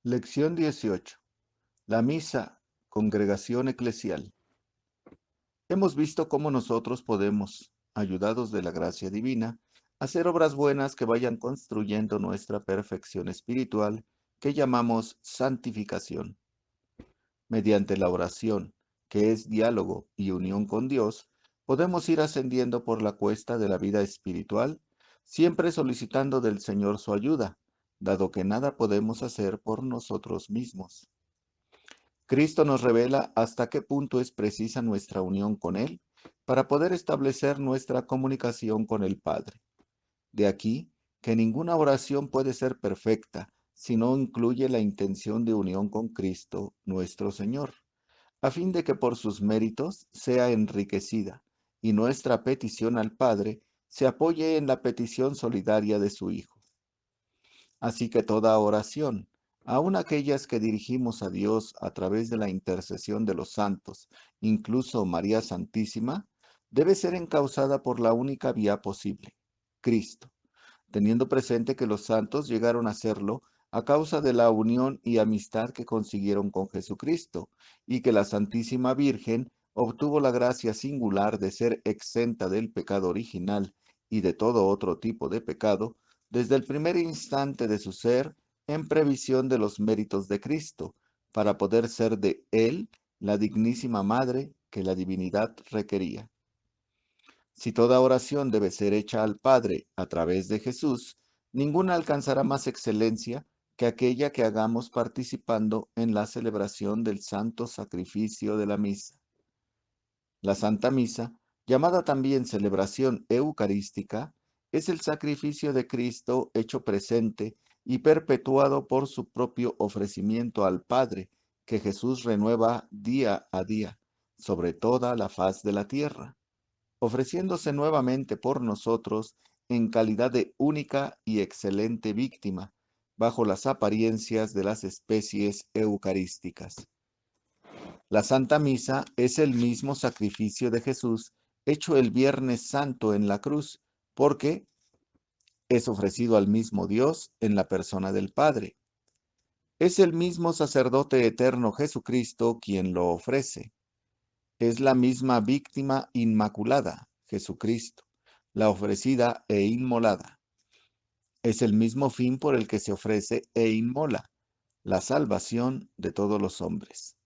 Lección 18. La misa, congregación eclesial. Hemos visto cómo nosotros podemos, ayudados de la gracia divina, hacer obras buenas que vayan construyendo nuestra perfección espiritual, que llamamos santificación. Mediante la oración, que es diálogo y unión con Dios, podemos ir ascendiendo por la cuesta de la vida espiritual, siempre solicitando del Señor su ayuda, dado que nada podemos hacer por nosotros mismos. Cristo nos revela hasta qué punto es precisa nuestra unión con Él para poder establecer nuestra comunicación con el Padre. De aquí que ninguna oración puede ser perfecta si no incluye la intención de unión con Cristo, nuestro Señor, a fin de que por sus méritos sea enriquecida y nuestra petición al Padre se apoye en la petición solidaria de su Hijo. Así que toda oración, aun aquellas que dirigimos a Dios a través de la intercesión de los santos, incluso María Santísima, debe ser encauzada por la única vía posible, Cristo, teniendo presente que los santos llegaron a hacerlo a causa de la unión y amistad que consiguieron con Jesucristo, y que la Santísima Virgen obtuvo la gracia singular de ser exenta del pecado original y de todo otro tipo de pecado, desde el primer instante de su ser, en previsión de los méritos de Cristo, para poder ser de Él la dignísima Madre que la divinidad requería. Si toda oración debe ser hecha al Padre a través de Jesús, ninguna alcanzará más excelencia que aquella que hagamos participando en la celebración del santo sacrificio de la misa. La Santa Misa, llamada también celebración eucarística, es el sacrificio de Cristo hecho presente y perpetuado por su propio ofrecimiento al Padre, que Jesús renueva día a día sobre toda la faz de la tierra, ofreciéndose nuevamente por nosotros en calidad de única y excelente víctima, bajo las apariencias de las especies eucarísticas. La Santa Misa es el mismo sacrificio de Jesús hecho el Viernes Santo en la cruz, porque es ofrecido al mismo Dios en la persona del Padre. Es el mismo sacerdote eterno Jesucristo quien lo ofrece. Es la misma víctima inmaculada, Jesucristo, la ofrecida e inmolada. Es el mismo fin por el que se ofrece e inmola, la salvación de todos los hombres.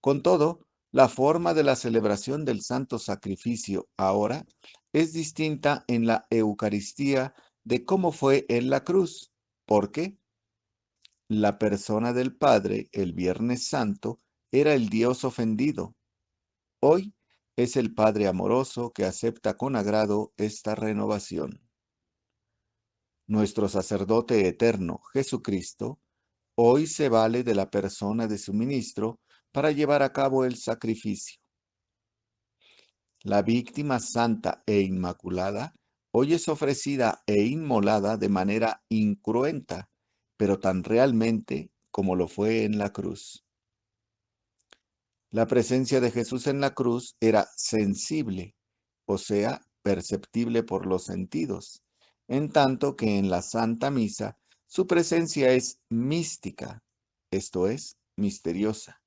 Con todo, la forma de la celebración del santo sacrificio ahora es distinta en la Eucaristía de cómo fue en la cruz, porque la persona del Padre el Viernes Santo era el Dios ofendido. Hoy es el Padre amoroso que acepta con agrado esta renovación. Nuestro sacerdote eterno, Jesucristo, hoy se vale de la persona de su ministro para llevar a cabo el sacrificio. La víctima santa e inmaculada hoy es ofrecida e inmolada de manera incruenta, pero tan realmente como lo fue en la cruz. La presencia de Jesús en la cruz era sensible, o sea, perceptible por los sentidos, en tanto que en la Santa Misa su presencia es mística, esto es, misteriosa,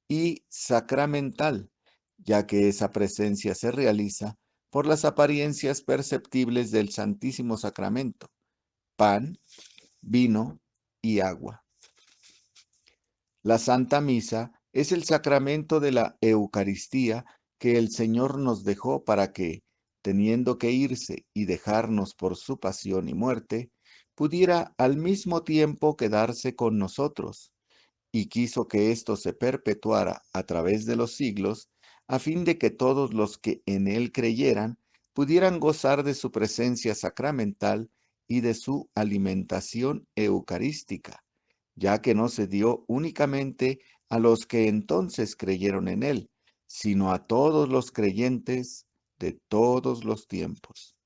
y sacramental, ya que esa presencia se realiza por las apariencias perceptibles del Santísimo Sacramento, pan, vino y agua. La Santa Misa es el sacramento de la Eucaristía que el Señor nos dejó para que, teniendo que irse y dejarnos por su pasión y muerte, pudiera al mismo tiempo quedarse con nosotros, y quiso que esto se perpetuara a través de los siglos, a fin de que todos los que en él creyeran pudieran gozar de su presencia sacramental y de su alimentación eucarística, ya que no se dio únicamente a los que entonces creyeron en él, sino a todos los creyentes de todos los tiempos.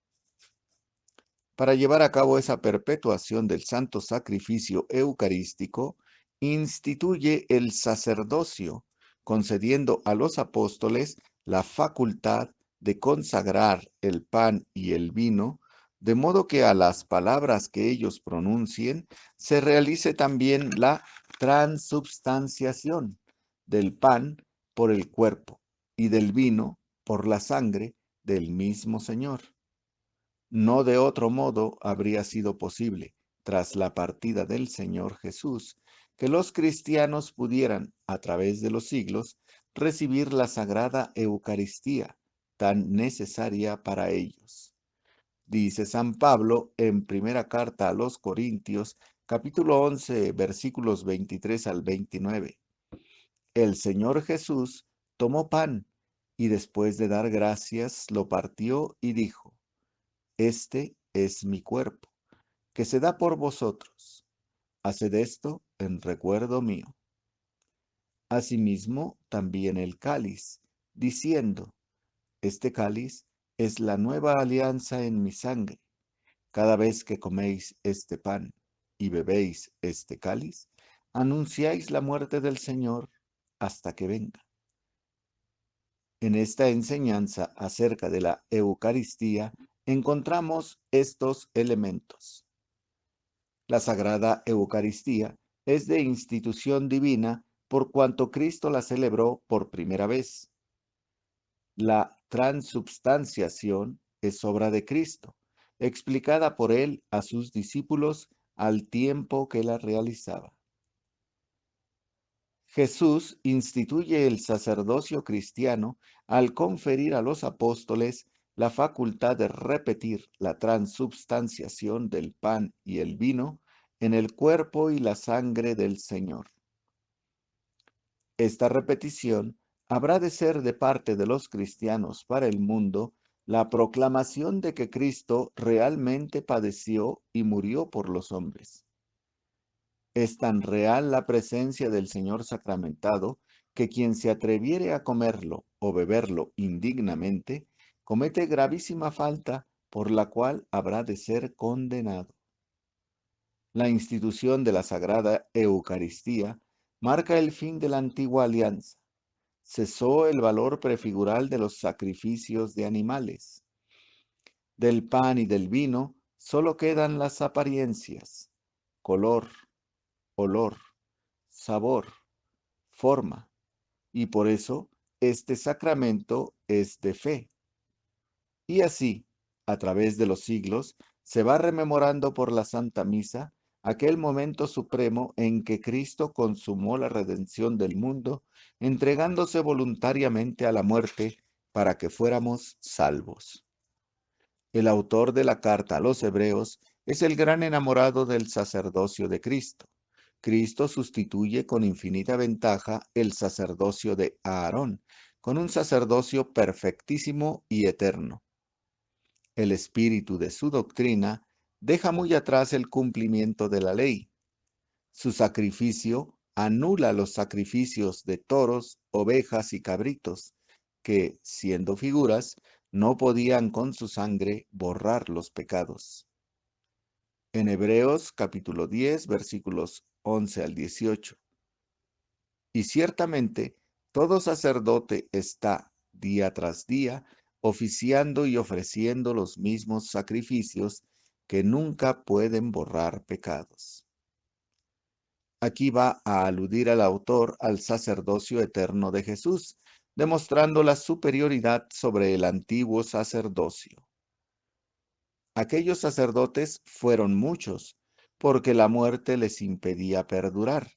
Para llevar a cabo esa perpetuación del santo sacrificio eucarístico, instituye el sacerdocio, concediendo a los apóstoles la facultad de consagrar el pan y el vino de modo que a las palabras que ellos pronuncien se realice también la transubstanciación del pan por el cuerpo y del vino por la sangre del mismo Señor. No de otro modo habría sido posible, tras la partida del Señor Jesús, que los cristianos pudieran, a través de los siglos, recibir la sagrada Eucaristía, tan necesaria para ellos. Dice San Pablo en primera carta a los Corintios, capítulo 11, versículos 23 al 29. El Señor Jesús tomó pan y después de dar gracias lo partió y dijo: Este es mi cuerpo, que se da por vosotros. Haced esto en recuerdo mío. Asimismo, también el cáliz, diciendo: Este cáliz es la nueva alianza en mi sangre. Cada vez que coméis este pan y bebéis este cáliz, anunciáis la muerte del Señor hasta que venga. En esta enseñanza acerca de la Eucaristía encontramos estos elementos. La Sagrada Eucaristía es de institución divina por cuanto Cristo la celebró por primera vez. La transubstanciación es obra de Cristo, explicada por él a sus discípulos al tiempo que la realizaba. Jesús instituye el sacerdocio cristiano al conferir a los apóstoles la facultad de repetir la transubstanciación del pan y el vino en el cuerpo y la sangre del Señor. Esta repetición habrá de ser de parte de los cristianos para el mundo la proclamación de que Cristo realmente padeció y murió por los hombres. Es tan real la presencia del Señor sacramentado que quien se atreviere a comerlo o beberlo indignamente, comete gravísima falta por la cual habrá de ser condenado. La institución de la Sagrada Eucaristía marca el fin de la antigua alianza. Cesó el valor prefigural de los sacrificios de animales. Del pan y del vino solo quedan las apariencias: color, olor, sabor, forma, y por eso este sacramento es de fe. Y así, a través de los siglos, se va rememorando por la Santa Misa aquel momento supremo en que Cristo consumó la redención del mundo, entregándose voluntariamente a la muerte para que fuéramos salvos. El autor de la carta a los Hebreos es el gran enamorado del sacerdocio de Cristo. Cristo sustituye con infinita ventaja el sacerdocio de Aarón, con un sacerdocio perfectísimo y eterno. El espíritu de su doctrina deja muy atrás el cumplimiento de la ley. Su sacrificio anula los sacrificios de toros, ovejas y cabritos, que, siendo figuras, no podían con su sangre borrar los pecados. En Hebreos capítulo 10, versículos 11 al 18. Y ciertamente todo sacerdote está día tras día oficiando y ofreciendo los mismos sacrificios que nunca pueden borrar pecados. Aquí va a aludir al autor al sacerdocio eterno de Jesús, demostrando la superioridad sobre el antiguo sacerdocio. Aquellos sacerdotes fueron muchos, porque la muerte les impedía perdurar,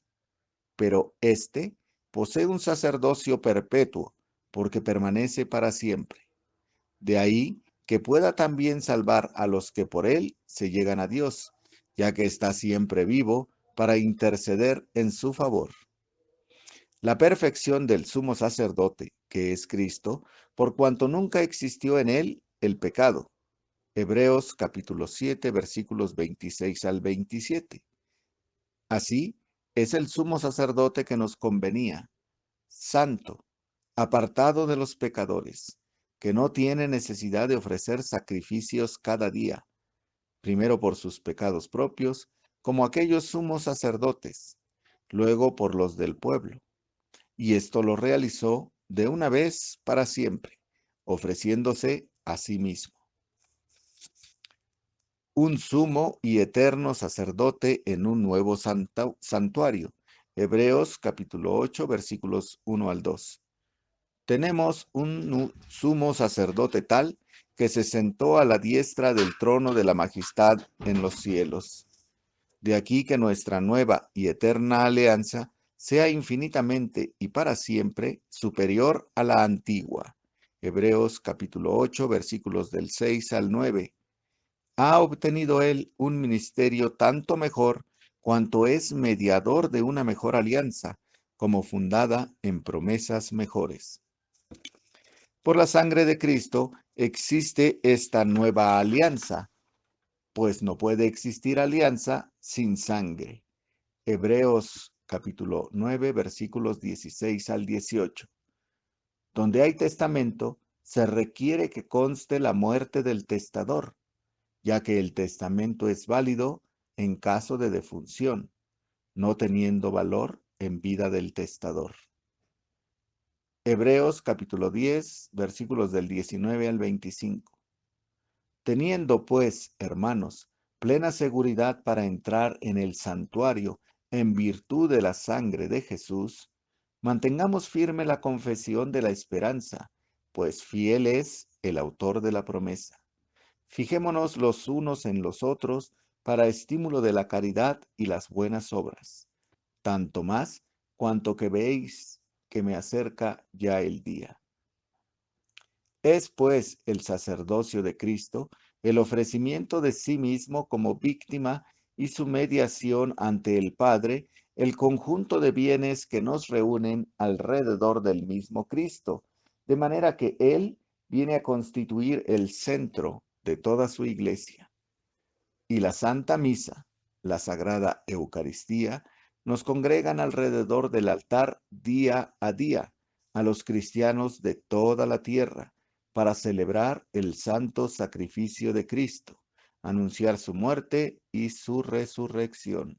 pero éste posee un sacerdocio perpetuo, porque permanece para siempre. De ahí que pueda también salvar a los que por él se llegan a Dios, ya que está siempre vivo para interceder en su favor. La perfección del sumo sacerdote, que es Cristo, por cuanto nunca existió en él el pecado. Hebreos capítulo 7, versículos 26 al 27. Así es el sumo sacerdote que nos convenía, santo, apartado de los pecadores, que no tiene necesidad de ofrecer sacrificios cada día, primero por sus pecados propios, como aquellos sumos sacerdotes, luego por los del pueblo. Y esto lo realizó de una vez para siempre, ofreciéndose a sí mismo. un sumo y eterno sacerdote en un nuevo santuario. Hebreos capítulo 8, versículos 1 al 2. Tenemos un sumo sacerdote tal que se sentó a la diestra del trono de la majestad en los cielos. De aquí que nuestra nueva y eterna alianza sea infinitamente y para siempre superior a la antigua. Hebreos capítulo 8, versículos del 6 al 9. Ha obtenido él un ministerio tanto mejor cuanto es mediador de una mejor alianza, como fundada en promesas mejores. Por la sangre de Cristo existe esta nueva alianza, pues no puede existir alianza sin sangre. Hebreos capítulo 9, versículos 16 al 18. Donde hay testamento, se requiere que conste la muerte del testador, ya que el testamento es válido en caso de defunción, no teniendo valor en vida del testador. Hebreos capítulo 10, versículos del 19 al 25. Teniendo pues, hermanos, plena seguridad para entrar en el santuario en virtud de la sangre de Jesús, mantengamos firme la confesión de la esperanza, pues fiel es el autor de la promesa. Fijémonos los unos en los otros para estímulo de la caridad y las buenas obras, tanto más cuanto que veis que me acerca ya el día. Es pues el sacerdocio de Cristo el ofrecimiento de sí mismo como víctima y su mediación ante el Padre, el conjunto de bienes que nos reúnen alrededor del mismo Cristo, de manera que Él viene a constituir el centro de toda su iglesia. Y la Santa Misa, la Sagrada Eucaristía, nos congregan alrededor del altar día a día a los cristianos de toda la tierra para celebrar el santo sacrificio de Cristo, anunciar su muerte y su resurrección.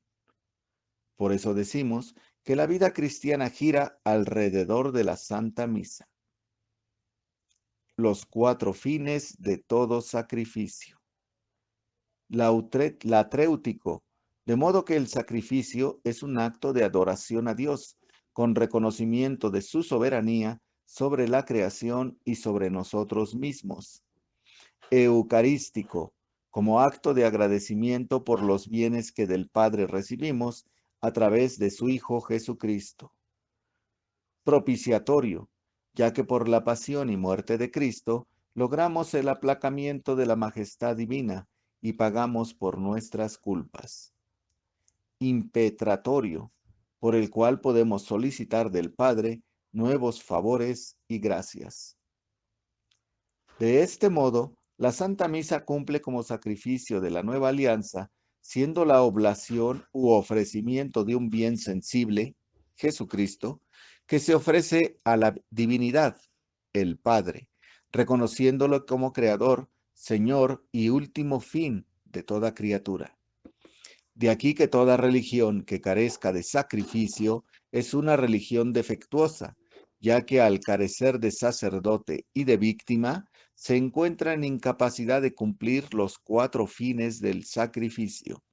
Por eso decimos que la vida cristiana gira alrededor de la Santa Misa, los cuatro fines de todo sacrificio. Latréutico, de modo que el sacrificio es un acto de adoración a Dios, con reconocimiento de su soberanía sobre la creación y sobre nosotros mismos. Eucarístico, como acto de agradecimiento por los bienes que del Padre recibimos a través de su Hijo Jesucristo. Propiciatorio, ya que por la pasión y muerte de Cristo logramos el aplacamiento de la majestad divina y pagamos por nuestras culpas. Impetratorio, por el cual podemos solicitar del Padre nuevos favores y gracias. De este modo, la Santa Misa cumple como sacrificio de la nueva alianza, siendo la oblación u ofrecimiento de un bien sensible, Jesucristo, que se ofrece a la divinidad, el Padre, reconociéndolo como Creador, Señor y último fin de toda criatura. De aquí que toda religión que carezca de sacrificio es una religión defectuosa, ya que al carecer de sacerdote y de víctima, se encuentra en incapacidad de cumplir los cuatro fines del sacrificio.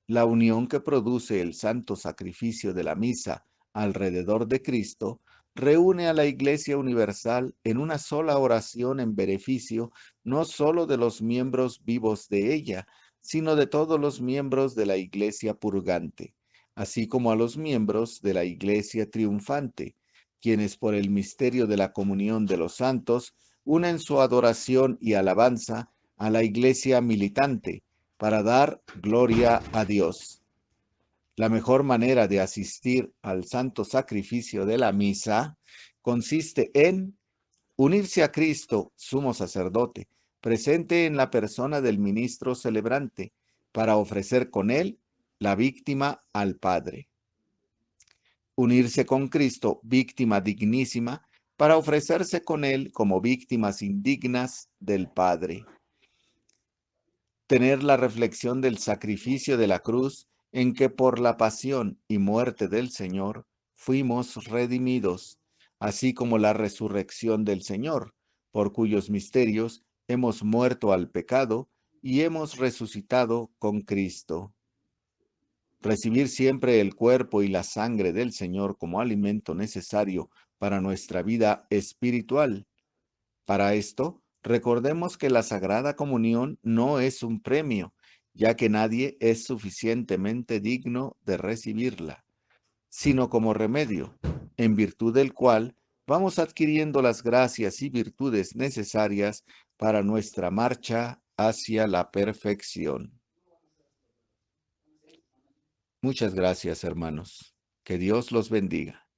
La unión que produce el santo sacrificio de la misa alrededor de Cristo reúne a la Iglesia Universal en una sola oración en beneficio no sólo de los miembros vivos de ella, sino de todos los miembros de la Iglesia purgante, así como a los miembros de la Iglesia triunfante, quienes por el misterio de la comunión de los santos unen su adoración y alabanza a la Iglesia militante para dar gloria a Dios. La mejor manera de asistir al santo sacrificio de la misa consiste en unirse a Cristo, sumo sacerdote, presente en la persona del ministro celebrante, para ofrecer con él la víctima al Padre. Unirse con Cristo, víctima dignísima, para ofrecerse con él como víctimas indignas del Padre. Tener la reflexión del sacrificio de la cruz, en que por la pasión y muerte del Señor fuimos redimidos, así como la resurrección del Señor, por cuyos misterios hemos muerto al pecado y hemos resucitado con Cristo. Recibir siempre el cuerpo y la sangre del Señor como alimento necesario para nuestra vida espiritual. Para esto, recordemos que la Sagrada Comunión no es un premio, ya que nadie es suficientemente digno de recibirla, sino como remedio, en virtud del cual vamos adquiriendo las gracias y virtudes necesarias para nuestra marcha hacia la perfección. Muchas gracias, hermanos. Que Dios los bendiga.